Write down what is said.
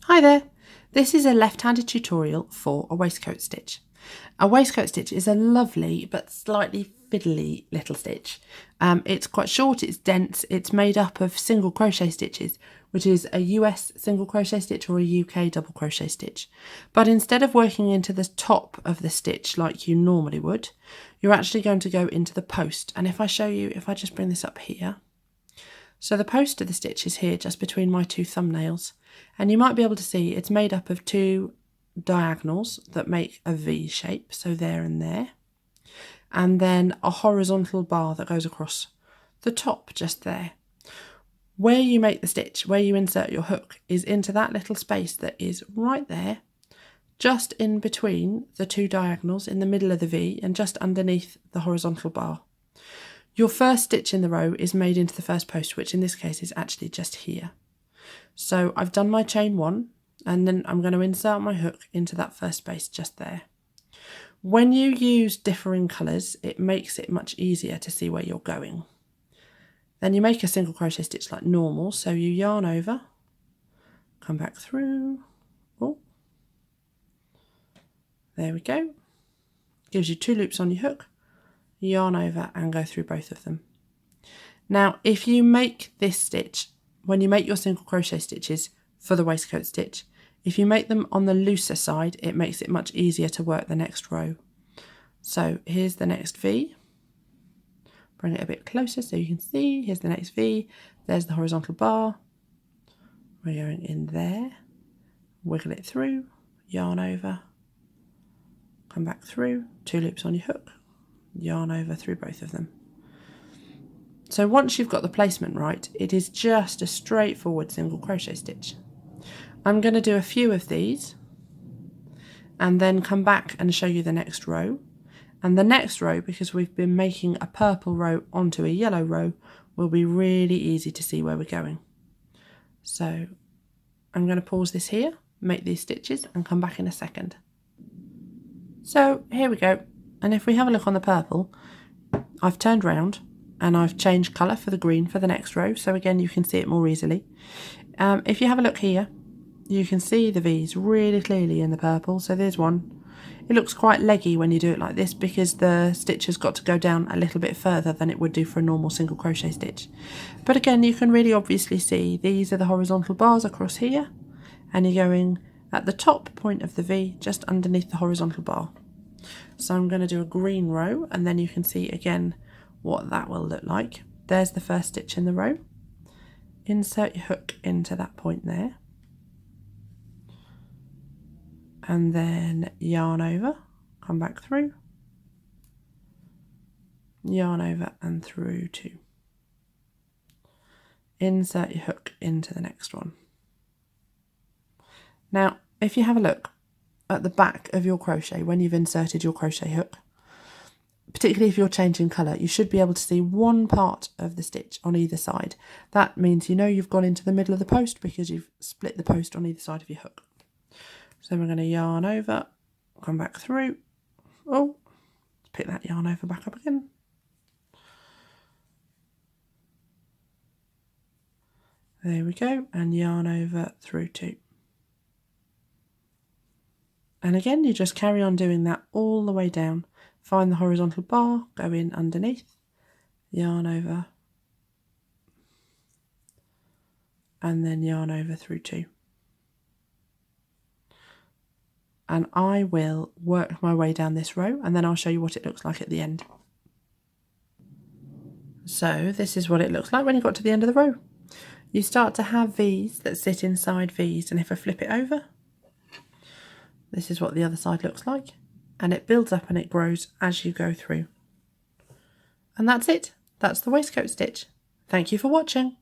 Hi there, this is a left-handed tutorial for a waistcoat stitch. A waistcoat stitch is a lovely but slightly fiddly little stitch. It's quite short, it's dense, it's made up of single crochet stitches, which is a US single crochet stitch or a UK double crochet stitch. But instead of working into the top of the stitch like you normally would, you're actually going to go into the post. And if I show you, if I just bring this up here, so the post of the stitch is here just between my two thumbnails, and you might be able to see it's made up of two diagonals that make a V shape, so there and there, and then a horizontal bar that goes across the top just there. Where you make the stitch, where you insert your hook, is into that little space that is right there, just in between the two diagonals in the middle of the V and just underneath the horizontal bar. Your first stitch in the row is made into the first post, which in this case is actually just here. So I've done my chain one, and then I'm going to insert my hook into that first space just there. When you use differing colours, it makes it much easier to see where you're going. Then you make a single crochet stitch like normal, so you yarn over, come back through, oh, there we go, gives you 2 loops on your hook, yarn over and go through both of them. Now if you make this stitch, when you make your single crochet stitches for the waistcoat stitch, if you make them on the looser side, it makes it much easier to work the next row. So here's the next V, bring it a bit closer so you can see, here's the next V, there's the horizontal bar, we're going in there, wiggle it through, yarn over, come back through, 2 loops on your hook, yarn over through both of them. So once you've got the placement right, it is just a straightforward single crochet stitch. I'm going to do a few of these and then come back and show you the next row. And the next row, because we've been making a purple row onto a yellow row, will be really easy to see where we're going. So I'm going to pause this here, make these stitches and come back in a second. So here we go. And if we have a look on the purple, I've turned round and I've changed colour for the green for the next row, so again you can see it more easily. If you have a look here, you can see the V's really clearly in the purple, so there's one. It looks quite leggy when you do it like this because the stitch has got to go down a little bit further than it would do for a normal single crochet stitch. But again, you can really obviously see these are the horizontal bars across here, and you're going at the top point of the V just underneath the horizontal bar. So I'm going to do a green row, and then you can see again what that will look like. There's the first stitch in the row. Insert your hook into that point there. And then yarn over, come back through, yarn over and through 2. Insert your hook into the next one. Now, if you have a look at the back of your crochet when you've inserted your crochet hook, particularly if you're changing colour, you should be able to see one part of the stitch on either side. That means you know you've gone into the middle of the post because you've split the post on either side of your hook. So we're going to yarn over, come back through, oh, pick that yarn over back up again. There we go, and yarn over through 2. And again, you just carry on doing that all the way down. Find the horizontal bar, go in underneath, yarn over, and then yarn over through 2. And I will work my way down this row and then I'll show you what it looks like at the end. So this is what it looks like when you got to the end of the row. You start to have V's that sit inside V's, and if I flip it over, this is what the other side looks like. And it builds up and it grows as you go through. And that's it. That's the waistcoat stitch. Thank you for watching.